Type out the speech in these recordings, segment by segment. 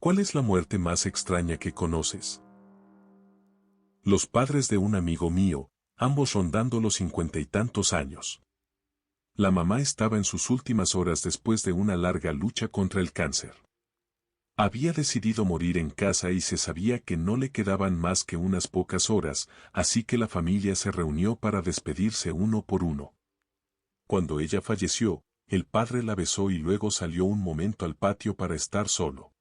¿Cuál es la muerte más extraña que conoces? Los padres de un amigo mío, ambos rondando los 50 y tantos años. La mamá estaba en sus últimas horas después de una larga lucha contra el cáncer. Había decidido morir en casa y se sabía que no le quedaban más que unas pocas horas, así que la familia se reunió para despedirse uno por uno. Cuando ella falleció, el padre la besó y luego salió un momento al patio para estar solo.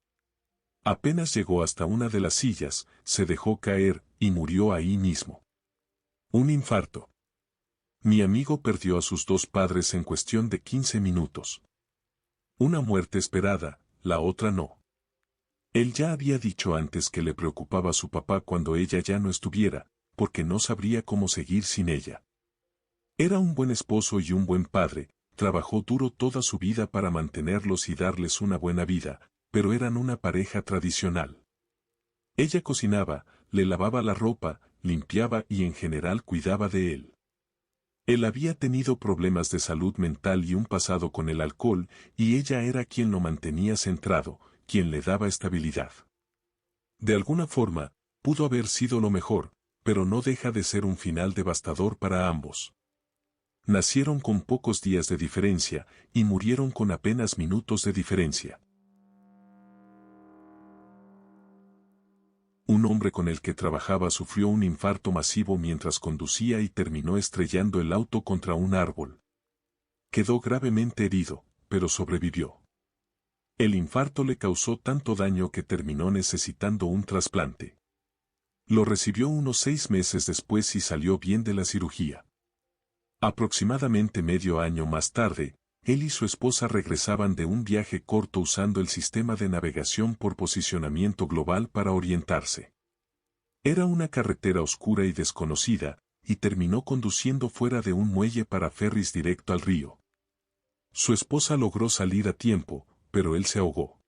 Apenas llegó hasta una de las sillas, se dejó caer y murió ahí mismo. Un infarto. Mi amigo perdió a sus dos padres en cuestión de 15 minutos. Una muerte esperada, la otra no. Él ya había dicho antes que le preocupaba a su papá cuando ella ya no estuviera, porque no sabría cómo seguir sin ella. Era un buen esposo y un buen padre, trabajó duro toda su vida para mantenerlos y darles una buena vida, pero eran una pareja tradicional. Ella cocinaba, le lavaba la ropa, limpiaba y en general cuidaba de él. Él había tenido problemas de salud mental y un pasado con el alcohol, y ella era quien lo mantenía centrado, quien le daba estabilidad. De alguna forma, pudo haber sido lo mejor, pero no deja de ser un final devastador para ambos. Nacieron con pocos días de diferencia, y murieron con apenas minutos de diferencia. Un hombre con el que trabajaba sufrió un infarto masivo mientras conducía y terminó estrellando el auto contra un árbol. Quedó gravemente herido, pero sobrevivió. El infarto le causó tanto daño que terminó necesitando un trasplante. Lo recibió unos 6 meses después y salió bien de la cirugía. Aproximadamente medio año más tarde, él y su esposa regresaban de un viaje corto usando el sistema de navegación por posicionamiento global para orientarse. Era una carretera oscura y desconocida, y terminó conduciendo fuera de un muelle para ferries directo al río. Su esposa logró salir a tiempo, pero él se ahogó.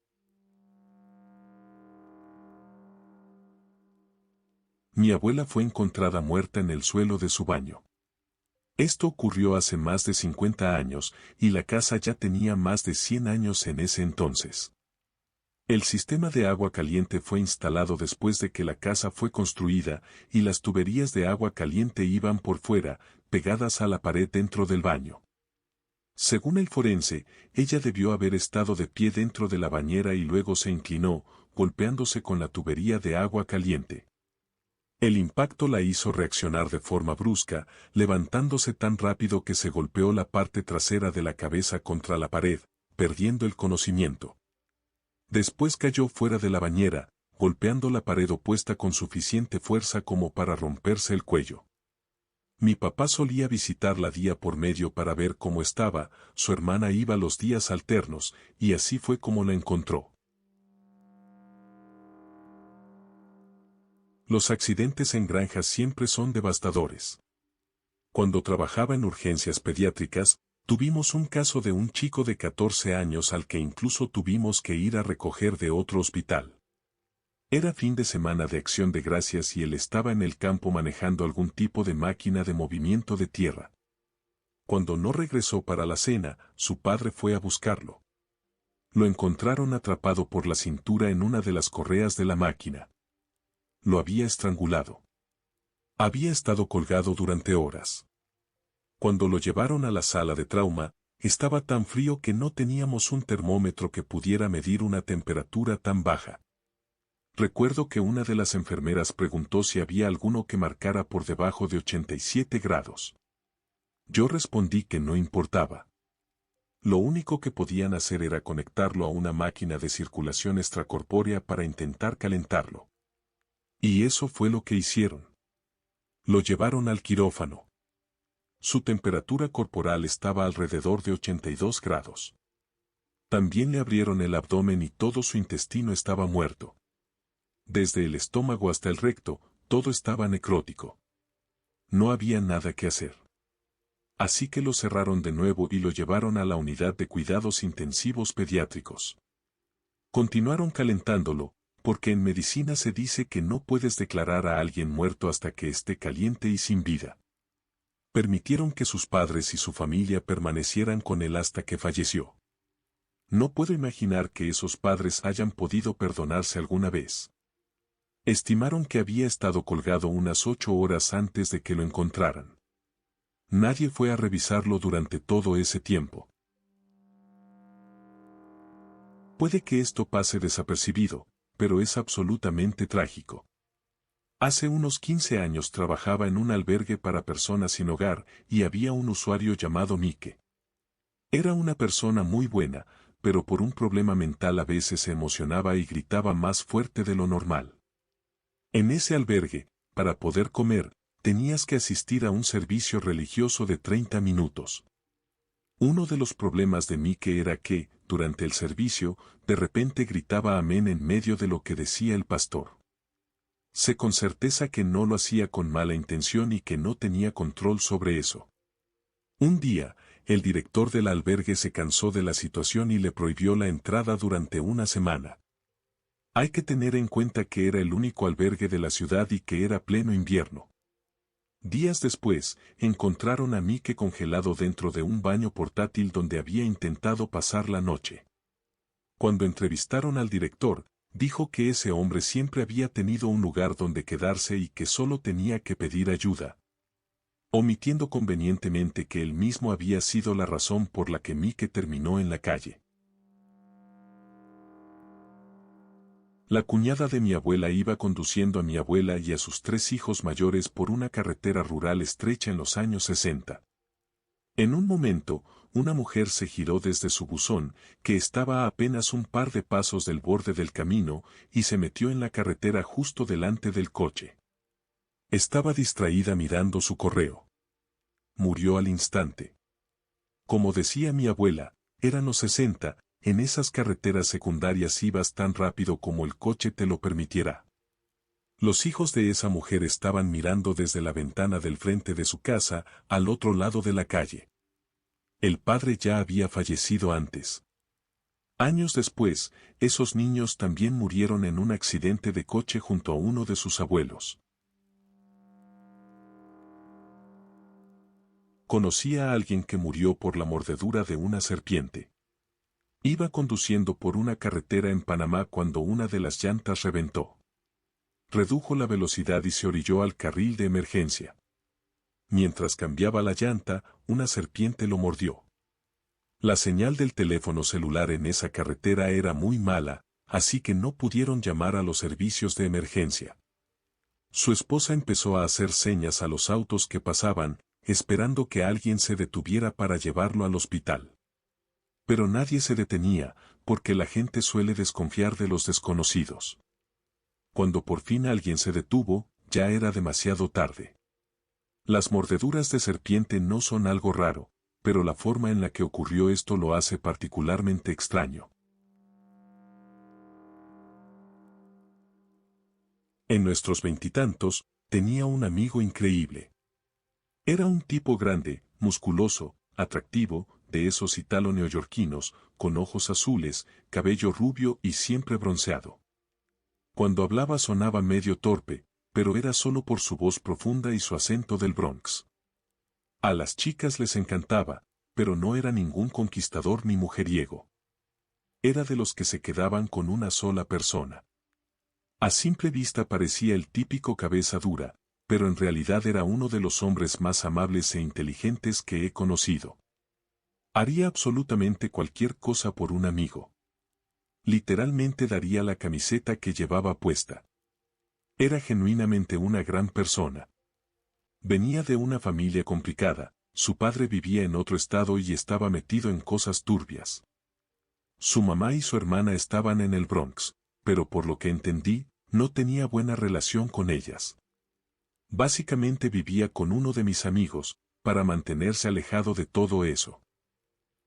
Mi abuela fue encontrada muerta en el suelo de su baño. Esto ocurrió hace más de 50 años, y la casa ya tenía más de 100 años en ese entonces. El sistema de agua caliente fue instalado después de que la casa fue construida, y las tuberías de agua caliente iban por fuera, pegadas a la pared dentro del baño. Según el forense, ella debió haber estado de pie dentro de la bañera y luego se inclinó, golpeándose con la tubería de agua caliente. El impacto la hizo reaccionar de forma brusca, levantándose tan rápido que se golpeó la parte trasera de la cabeza contra la pared, perdiendo el conocimiento. Después cayó fuera de la bañera, golpeando la pared opuesta con suficiente fuerza como para romperse el cuello. Mi papá solía visitarla día por medio para ver cómo estaba, su hermana iba los días alternos, y así fue como la encontró. Los accidentes en granjas siempre son devastadores. Cuando trabajaba en urgencias pediátricas, tuvimos un caso de un chico de 14 años al que incluso tuvimos que ir a recoger de otro hospital. Era fin de semana de Acción de Gracias y él estaba en el campo manejando algún tipo de máquina de movimiento de tierra. Cuando no regresó para la cena, su padre fue a buscarlo. Lo encontraron atrapado por la cintura en una de las correas de la máquina. Lo había estrangulado. Había estado colgado durante horas. Cuando lo llevaron a la sala de trauma, estaba tan frío que no teníamos un termómetro que pudiera medir una temperatura tan baja. Recuerdo que una de las enfermeras preguntó si había alguno que marcara por debajo de 87 grados. Yo respondí que no importaba. Lo único que podían hacer era conectarlo a una máquina de circulación extracorpórea para intentar calentarlo. Y eso fue lo que hicieron. Lo llevaron al quirófano. Su temperatura corporal estaba alrededor de 82 grados. También le abrieron el abdomen y todo su intestino estaba muerto. Desde el estómago hasta el recto, todo estaba necrótico. No había nada que hacer. Así que lo cerraron de nuevo y lo llevaron a la unidad de cuidados intensivos pediátricos. Continuaron calentándolo, porque en medicina se dice que no puedes declarar a alguien muerto hasta que esté caliente y sin vida. Permitieron que sus padres y su familia permanecieran con él hasta que falleció. No puedo imaginar que esos padres hayan podido perdonarse alguna vez. Estimaron que había estado colgado unas 8 horas antes de que lo encontraran. Nadie fue a revisarlo durante todo ese tiempo. Puede que esto pase desapercibido, pero es absolutamente trágico. Hace unos 15 años trabajaba en un albergue para personas sin hogar y había un usuario llamado Mike. Era una persona muy buena, pero por un problema mental a veces se emocionaba y gritaba más fuerte de lo normal. En ese albergue, para poder comer, tenías que asistir a un servicio religioso de 30 minutos. Uno de los problemas de Mike era que, durante el servicio, de repente gritaba amén en medio de lo que decía el pastor. Sé con certeza que no lo hacía con mala intención y que no tenía control sobre eso. Un día, el director del albergue se cansó de la situación y le prohibió la entrada durante una semana. Hay que tener en cuenta que era el único albergue de la ciudad y que era pleno invierno. Días después, encontraron a Mike congelado dentro de un baño portátil donde había intentado pasar la noche. Cuando entrevistaron al director, dijo que ese hombre siempre había tenido un lugar donde quedarse y que solo tenía que pedir ayuda, omitiendo convenientemente que él mismo había sido la razón por la que Mike terminó en la calle. La cuñada de mi abuela iba conduciendo a mi abuela y a sus 3 hijos mayores por una carretera rural estrecha en los años 60. En un momento, una mujer se giró desde su buzón, que estaba a apenas un par de pasos del borde del camino, y se metió en la carretera justo delante del coche. Estaba distraída mirando su correo. Murió al instante. Como decía mi abuela, eran los 60, en esas carreteras secundarias ibas tan rápido como el coche te lo permitiera. Los hijos de esa mujer estaban mirando desde la ventana del frente de su casa, al otro lado de la calle. El padre ya había fallecido antes. Años después, esos niños también murieron en un accidente de coche junto a uno de sus abuelos. Conocí a alguien que murió por la mordedura de una serpiente. Iba conduciendo por una carretera en Panamá cuando una de las llantas reventó. Redujo la velocidad y se orilló al carril de emergencia. Mientras cambiaba la llanta, una serpiente lo mordió. La señal del teléfono celular en esa carretera era muy mala, así que no pudieron llamar a los servicios de emergencia. Su esposa empezó a hacer señas a los autos que pasaban, esperando que alguien se detuviera para llevarlo al hospital. Pero nadie se detenía, porque la gente suele desconfiar de los desconocidos. Cuando por fin alguien se detuvo, ya era demasiado tarde. Las mordeduras de serpiente no son algo raro, pero la forma en la que ocurrió esto lo hace particularmente extraño. En nuestros veintitantos, tenía un amigo increíble. Era un tipo grande, musculoso, atractivo, de esos italo-neoyorquinos, con ojos azules, cabello rubio y siempre bronceado. Cuando hablaba sonaba medio torpe, pero era solo por su voz profunda y su acento del Bronx. A las chicas les encantaba, pero no era ningún conquistador ni mujeriego. Era de los que se quedaban con una sola persona. A simple vista parecía el típico cabeza dura, pero en realidad era uno de los hombres más amables e inteligentes que he conocido. Haría absolutamente cualquier cosa por un amigo. Literalmente daría la camiseta que llevaba puesta. Era genuinamente una gran persona. Venía de una familia complicada, su padre vivía en otro estado y estaba metido en cosas turbias. Su mamá y su hermana estaban en el Bronx, pero por lo que entendí, no tenía buena relación con ellas. Básicamente vivía con uno de mis amigos, para mantenerse alejado de todo eso.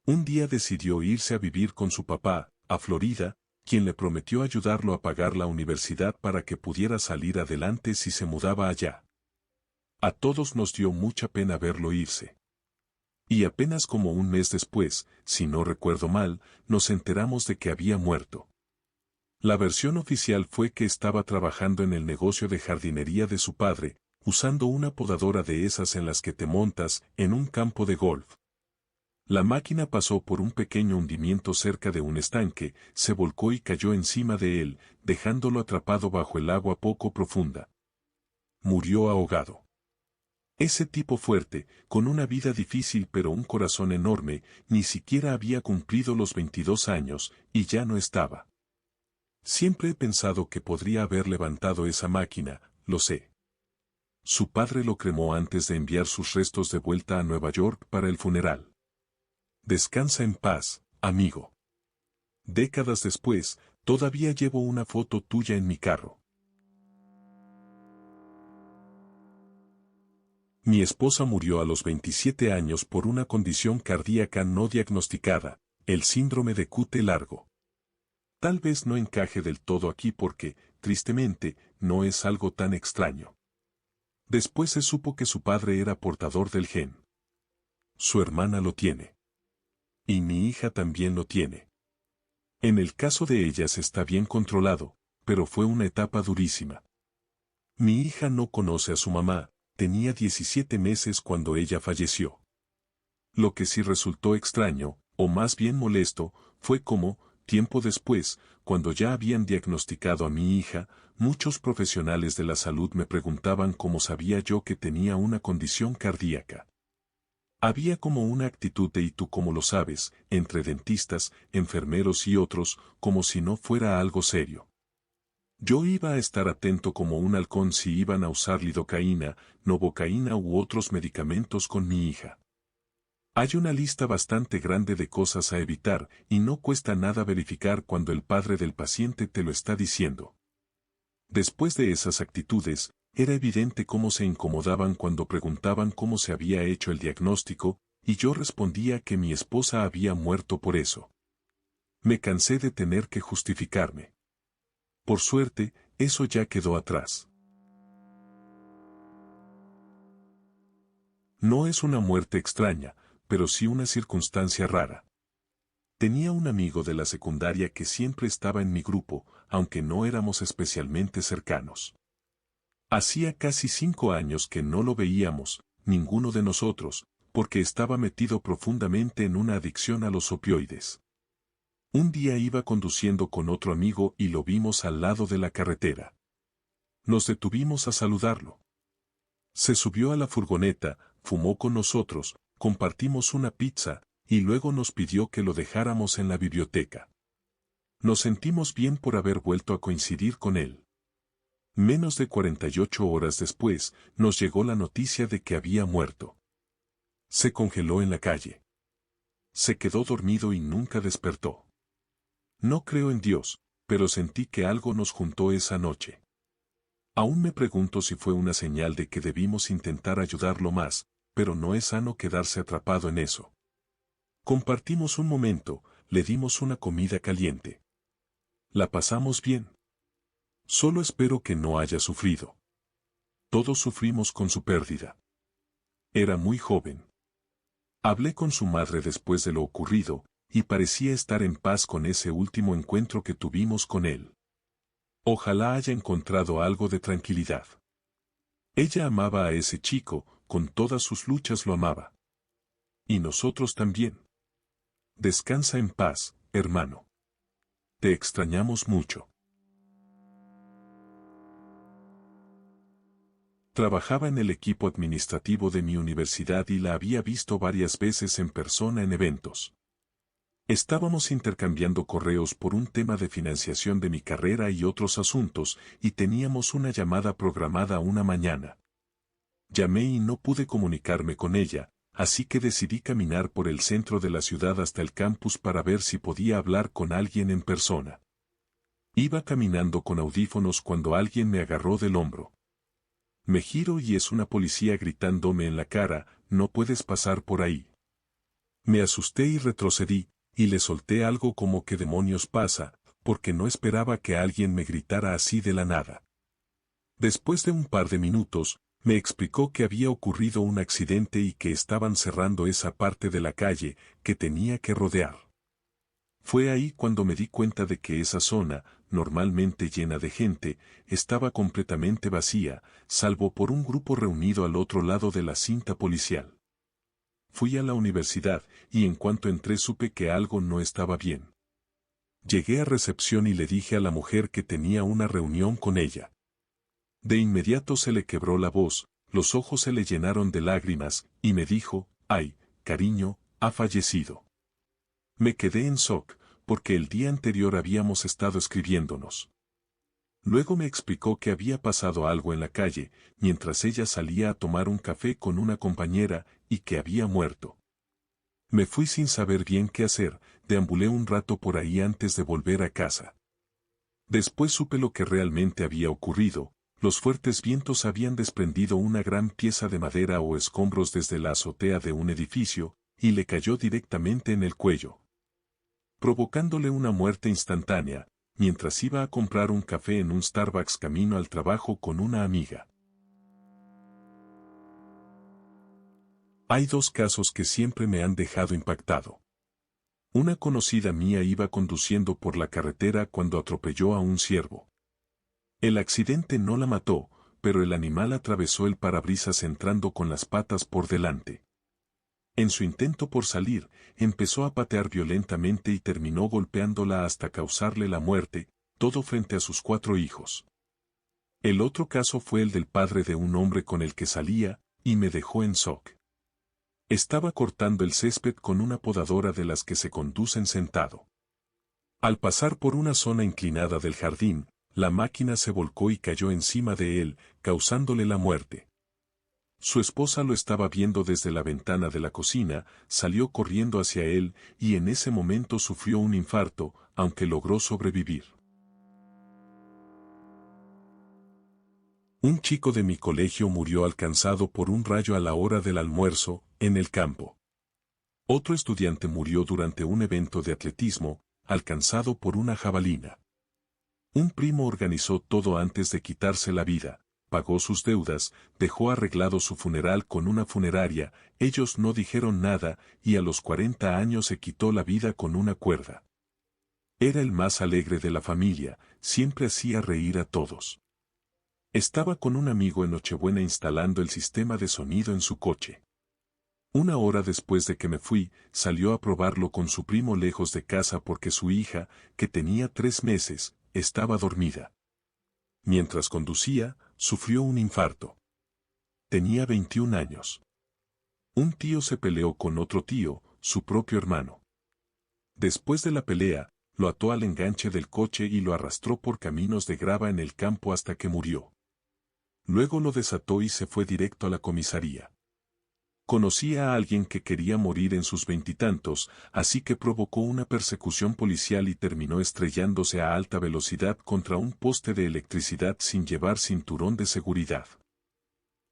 Un día decidió irse a vivir con su papá, a Florida, quien le prometió ayudarlo a pagar la universidad para que pudiera salir adelante si se mudaba allá. A todos nos dio mucha pena verlo irse. Y apenas como un mes después, si no recuerdo mal, nos enteramos de que había muerto. La versión oficial fue que estaba trabajando en el negocio de jardinería de su padre, usando una podadora de esas en las que te montas en un campo de golf. La máquina pasó por un pequeño hundimiento cerca de un estanque, se volcó y cayó encima de él, dejándolo atrapado bajo el agua poco profunda. Murió ahogado. Ese tipo fuerte, con una vida difícil pero un corazón enorme, ni siquiera había cumplido los 22 años, y ya no estaba. Siempre he pensado que podría haber levantado esa máquina, lo sé. Su padre lo cremó antes de enviar sus restos de vuelta a Nueva York para el funeral. Descansa en paz, amigo. Décadas después, todavía llevo una foto tuya en mi carro. Mi esposa murió a los 27 años por una condición cardíaca no diagnosticada, el síndrome de QT largo. Tal vez no encaje del todo aquí porque, tristemente, no es algo tan extraño. Después se supo que su padre era portador del gen. Su hermana lo tiene. Y mi hija también lo tiene. En el caso de ellas está bien controlado, pero fue una etapa durísima. Mi hija no conoce a su mamá, tenía 17 meses cuando ella falleció. Lo que sí resultó extraño, o más bien molesto, fue cómo, tiempo después, cuando ya habían diagnosticado a mi hija, muchos profesionales de la salud me preguntaban cómo sabía yo que tenía una condición cardíaca. Había como una actitud de "¿y tú cómo lo sabes?" entre dentistas, enfermeros y otros, como si no fuera algo serio. Yo iba a estar atento como un halcón si iban a usar lidocaína, novocaína u otros medicamentos con mi hija. Hay una lista bastante grande de cosas a evitar y no cuesta nada verificar cuando el padre del paciente te lo está diciendo. Después de esas actitudes, era evidente cómo se incomodaban cuando preguntaban cómo se había hecho el diagnóstico, y yo respondía que mi esposa había muerto por eso. Me cansé de tener que justificarme. Por suerte, eso ya quedó atrás. No es una muerte extraña, pero sí una circunstancia rara. Tenía un amigo de la secundaria que siempre estaba en mi grupo, aunque no éramos especialmente cercanos. Hacía casi 5 años que no lo veíamos, ninguno de nosotros, porque estaba metido profundamente en una adicción a los opioides. Un día iba conduciendo con otro amigo y lo vimos al lado de la carretera. Nos detuvimos a saludarlo. Se subió a la furgoneta, fumó con nosotros, compartimos una pizza, y luego nos pidió que lo dejáramos en la biblioteca. Nos sentimos bien por haber vuelto a coincidir con él. Menos de 48 horas después, nos llegó la noticia de que había muerto. Se congeló en la calle. Se quedó dormido y nunca despertó. No creo en Dios, pero sentí que algo nos juntó esa noche. Aún me pregunto si fue una señal de que debimos intentar ayudarlo más, pero no es sano quedarse atrapado en eso. Compartimos un momento, le dimos una comida caliente. La pasamos bien. Solo espero que no haya sufrido. Todos sufrimos con su pérdida. Era muy joven. Hablé con su madre después de lo ocurrido, y parecía estar en paz con ese último encuentro que tuvimos con él. Ojalá haya encontrado algo de tranquilidad. Ella amaba a ese chico, con todas sus luchas lo amaba. Y nosotros también. Descansa en paz, hermano. Te extrañamos mucho. Trabajaba en el equipo administrativo de mi universidad y la había visto varias veces en persona en eventos. Estábamos intercambiando correos por un tema de financiación de mi carrera y otros asuntos, y teníamos una llamada programada una mañana. Llamé y no pude comunicarme con ella, así que decidí caminar por el centro de la ciudad hasta el campus para ver si podía hablar con alguien en persona. Iba caminando con audífonos cuando alguien me agarró del hombro. Me giro y es una policía gritándome en la cara, "No puedes pasar por ahí". Me asusté y retrocedí, y le solté algo como "¿Qué demonios pasa?", porque no esperaba que alguien me gritara así de la nada. Después de un par de minutos, me explicó que había ocurrido un accidente y que estaban cerrando esa parte de la calle que tenía que rodear. Fue ahí cuando me di cuenta de que esa zona, normalmente llena de gente, estaba completamente vacía, salvo por un grupo reunido al otro lado de la cinta policial. fui a la universidad, y en cuanto entré supe que algo no estaba bien. Llegué a recepción y le dije a la mujer que tenía una reunión con ella. De inmediato se le quebró la voz, los ojos se le llenaron de lágrimas, y me dijo, «Ay, cariño, ha fallecido». Me quedé en shock, porque el día anterior habíamos estado escribiéndonos. Luego me explicó que había pasado algo en la calle, mientras ella salía a tomar un café con una compañera, y que había muerto. Me fui sin saber bien qué hacer, deambulé un rato por ahí antes de volver a casa. Después supe lo que realmente había ocurrido. Los fuertes vientos habían desprendido una gran pieza de madera o escombros desde la azotea de un edificio, y le cayó directamente en el cuello, provocándole una muerte instantánea, mientras iba a comprar un café en un Starbucks camino al trabajo con una amiga. Hay dos casos que siempre me han dejado impactado. Una conocida mía iba conduciendo por la carretera cuando atropelló a un ciervo. El accidente no la mató, pero el animal atravesó el parabrisas entrando con las patas por delante. En su intento por salir, empezó a patear violentamente y terminó golpeándola hasta causarle la muerte, todo frente a sus 4 hijos. El otro caso fue el del padre de un hombre con el que salía, y me dejó en shock. Estaba cortando el césped con una podadora de las que se conducen sentado. Al pasar por una zona inclinada del jardín, la máquina se volcó y cayó encima de él, causándole la muerte. Su esposa lo estaba viendo desde la ventana de la cocina, salió corriendo hacia él, y en ese momento sufrió un infarto, aunque logró sobrevivir. Un chico de mi colegio murió alcanzado por un rayo a la hora del almuerzo, en el campo. Otro estudiante murió durante un evento de atletismo, alcanzado por una jabalina. Un primo organizó todo antes de quitarse la vida. Pagó sus deudas, dejó arreglado su funeral con una funeraria, ellos no dijeron nada, y a los 40 años se quitó la vida con una cuerda. Era el más alegre de la familia, siempre hacía reír a todos. Estaba con un amigo en Nochebuena instalando el sistema de sonido en su coche. Una hora después de que me fui, salió a probarlo con su primo lejos de casa porque su hija, que tenía 3 meses, estaba dormida. Mientras conducía, sufrió un infarto. Tenía 21 años. Un tío se peleó con otro tío, su propio hermano. Después de la pelea, lo ató al enganche del coche y lo arrastró por caminos de grava en el campo hasta que murió. Luego lo desató y se fue directo a la comisaría. Conocía a alguien que quería morir en sus 20 y tantos, así que provocó una persecución policial y terminó estrellándose a alta velocidad contra un poste de electricidad sin llevar cinturón de seguridad.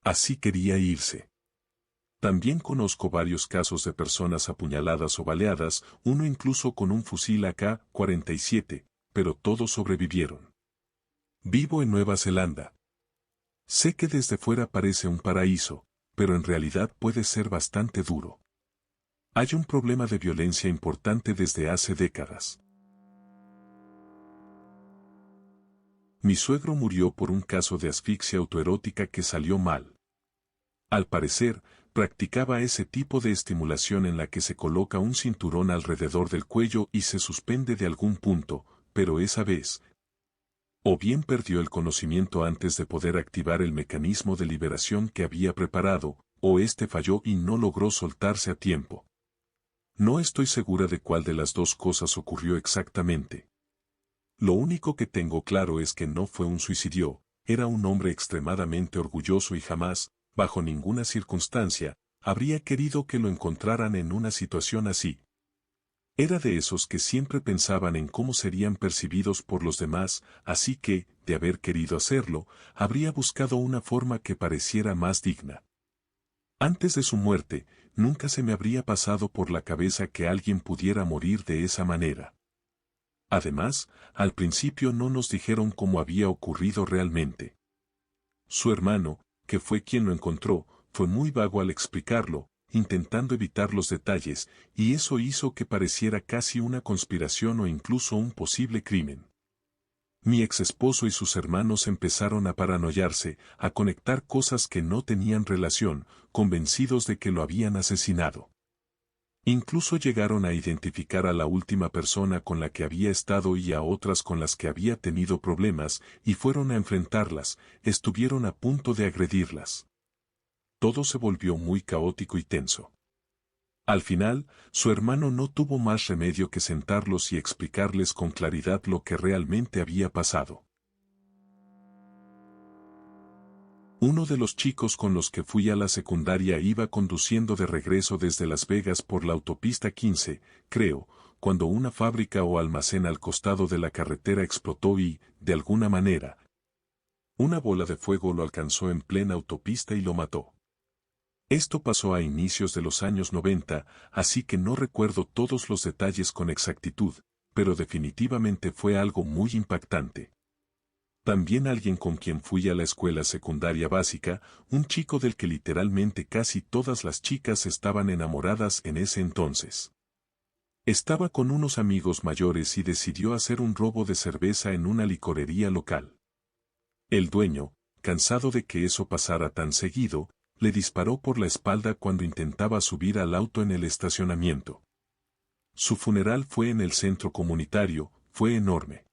Así quería irse. También conozco varios casos de personas apuñaladas o baleadas, uno incluso con un fusil AK-47, pero todos sobrevivieron. Vivo en Nueva Zelanda. Sé que desde fuera parece un paraíso, pero en realidad puede ser bastante duro. Hay un problema de violencia importante desde hace décadas. Mi suegro murió por un caso de asfixia autoerótica que salió mal. Al parecer, practicaba ese tipo de estimulación en la que se coloca un cinturón alrededor del cuello y se suspende de algún punto, pero esa vez, o bien perdió el conocimiento antes de poder activar el mecanismo de liberación que había preparado, o este falló y no logró soltarse a tiempo. No estoy segura de cuál de las dos cosas ocurrió exactamente. Lo único que tengo claro es que no fue un suicidio, era un hombre extremadamente orgulloso y jamás, bajo ninguna circunstancia, habría querido que lo encontraran en una situación así. Era de esos que siempre pensaban en cómo serían percibidos por los demás, así que, de haber querido hacerlo, habría buscado una forma que pareciera más digna. Antes de su muerte, nunca se me habría pasado por la cabeza que alguien pudiera morir de esa manera. Además, al principio no nos dijeron cómo había ocurrido realmente. Su hermano, que fue quien lo encontró, fue muy vago al explicarlo, intentando evitar los detalles, y eso hizo que pareciera casi una conspiración o incluso un posible crimen. Mi ex esposo y sus hermanos empezaron a paranoiarse, a conectar cosas que no tenían relación, convencidos de que lo habían asesinado. Incluso llegaron a identificar a la última persona con la que había estado y a otras con las que había tenido problemas, y fueron a enfrentarlas, estuvieron a punto de agredirlas. Todo se volvió muy caótico y tenso. Al final, su hermano no tuvo más remedio que sentarlos y explicarles con claridad lo que realmente había pasado. Uno de los chicos con los que fui a la secundaria iba conduciendo de regreso desde Las Vegas por la autopista 15, creo, cuando una fábrica o almacén al costado de la carretera explotó y, de alguna manera, una bola de fuego lo alcanzó en plena autopista y lo mató. Esto pasó a inicios de los años 90, así que no recuerdo todos los detalles con exactitud, pero definitivamente fue algo muy impactante. También alguien con quien fui a la escuela secundaria básica, un chico del que literalmente casi todas las chicas estaban enamoradas en ese entonces. Estaba con unos amigos mayores y decidió hacer un robo de cerveza en una licorería local. El dueño, cansado de que eso pasara tan seguido, le disparó por la espalda cuando intentaba subir al auto en el estacionamiento. Su funeral fue en el centro comunitario, fue enorme.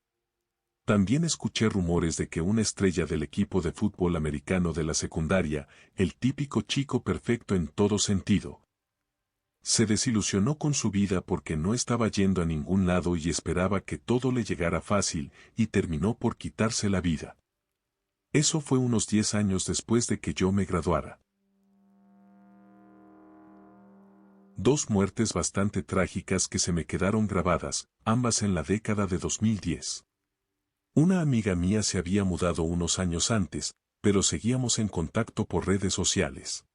También escuché rumores de que una estrella del equipo de fútbol americano de la secundaria, el típico chico perfecto en todo sentido, se desilusionó con su vida porque no estaba yendo a ningún lado y esperaba que todo le llegara fácil, y terminó por quitarse la vida. Eso fue unos 10 años después de que yo me graduara. Dos muertes bastante trágicas que se me quedaron grabadas, ambas en la década de 2010. Una amiga mía se había mudado unos años antes, pero seguíamos en contacto por redes sociales.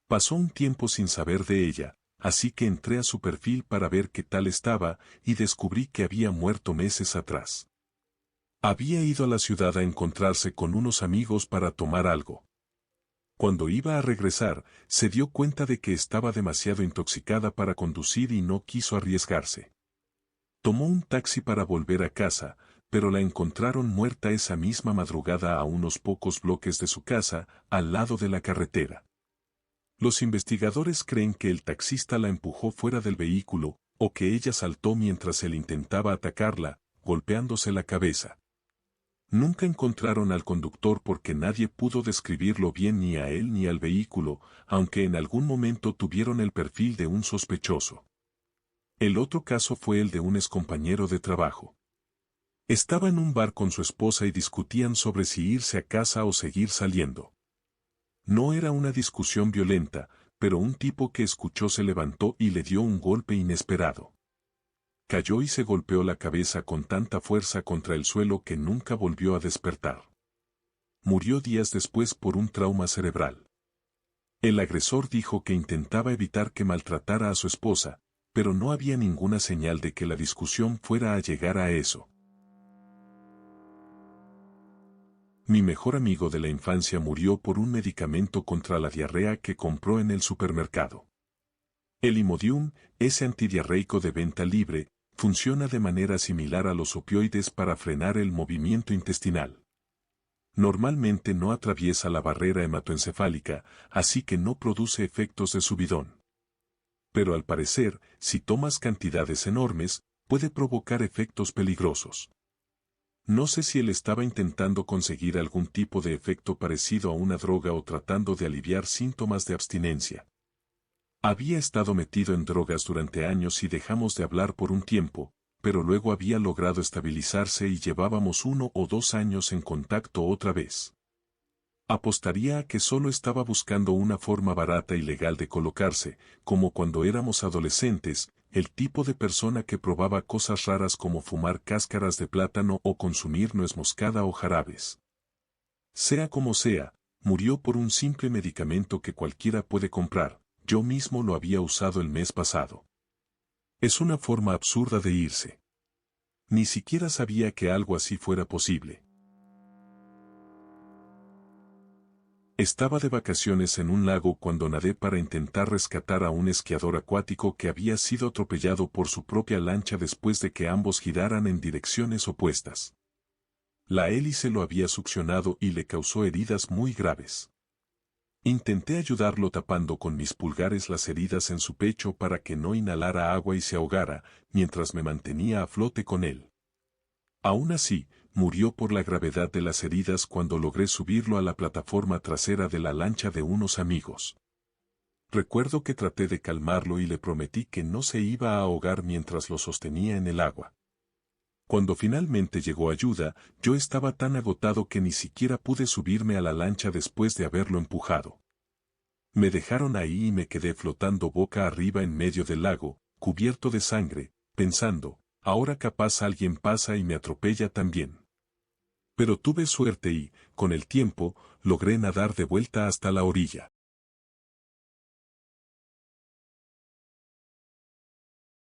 Pasó un tiempo sin saber de ella, así que entré a su perfil para ver qué tal estaba y descubrí que había muerto meses atrás. Había ido a la ciudad a encontrarse con unos amigos para tomar algo. Cuando iba a regresar, se dio cuenta de que estaba demasiado intoxicada para conducir y no quiso arriesgarse. Tomó un taxi para volver a casa, pero la encontraron muerta esa misma madrugada a unos pocos bloques de su casa, al lado de la carretera. Los investigadores creen que el taxista la empujó fuera del vehículo, o que ella saltó mientras él intentaba atacarla, golpeándose la cabeza. Nunca encontraron al conductor porque nadie pudo describirlo bien ni a él ni al vehículo, aunque en algún momento tuvieron el perfil de un sospechoso. El otro caso fue el de un excompañero de trabajo. Estaba en un bar con su esposa y discutían sobre si irse a casa o seguir saliendo. No era una discusión violenta, pero un tipo que escuchó se levantó y le dio un golpe inesperado. Cayó y se golpeó la cabeza con tanta fuerza contra el suelo que nunca volvió a despertar. Murió días después por un trauma cerebral. El agresor dijo que intentaba evitar que maltratara a su esposa, pero no había ninguna señal de que la discusión fuera a llegar a eso. Mi mejor amigo de la infancia murió por un medicamento contra la diarrea que compró en el supermercado. El Imodium, ese antidiarreico de venta libre, funciona de manera similar a los opioides para frenar el movimiento intestinal. Normalmente no atraviesa la barrera hematoencefálica, así que no produce efectos de subidón. Pero al parecer, si tomas cantidades enormes, puede provocar efectos peligrosos. No sé si él estaba intentando conseguir algún tipo de efecto parecido a una droga o tratando de aliviar síntomas de abstinencia. Había estado metido en drogas durante años y dejamos de hablar por un tiempo, pero luego había logrado estabilizarse y llevábamos 1 o 2 años en contacto otra vez. Apostaría a que solo estaba buscando una forma barata y legal de colocarse, como cuando éramos adolescentes, el tipo de persona que probaba cosas raras como fumar cáscaras de plátano o consumir nuez moscada o jarabes. Sea como sea, murió por un simple medicamento que cualquiera puede comprar. Yo mismo lo había usado el mes pasado. Es una forma absurda de irse. Ni siquiera sabía que algo así fuera posible. Estaba de vacaciones en un lago cuando nadé para intentar rescatar a un esquiador acuático que había sido atropellado por su propia lancha después de que ambos giraran en direcciones opuestas. La hélice lo había succionado y le causó heridas muy graves. Intenté ayudarlo tapando con mis pulgares las heridas en su pecho para que no inhalara agua y se ahogara, mientras me mantenía a flote con él. Aún así, murió por la gravedad de las heridas cuando logré subirlo a la plataforma trasera de la lancha de unos amigos. Recuerdo que traté de calmarlo y le prometí que no se iba a ahogar mientras lo sostenía en el agua. Cuando finalmente llegó ayuda, yo estaba tan agotado que ni siquiera pude subirme a la lancha después de haberlo empujado. Me dejaron ahí y me quedé flotando boca arriba en medio del lago, cubierto de sangre, pensando, ahora capaz alguien pasa y me atropella también. Pero tuve suerte y, con el tiempo, logré nadar de vuelta hasta la orilla.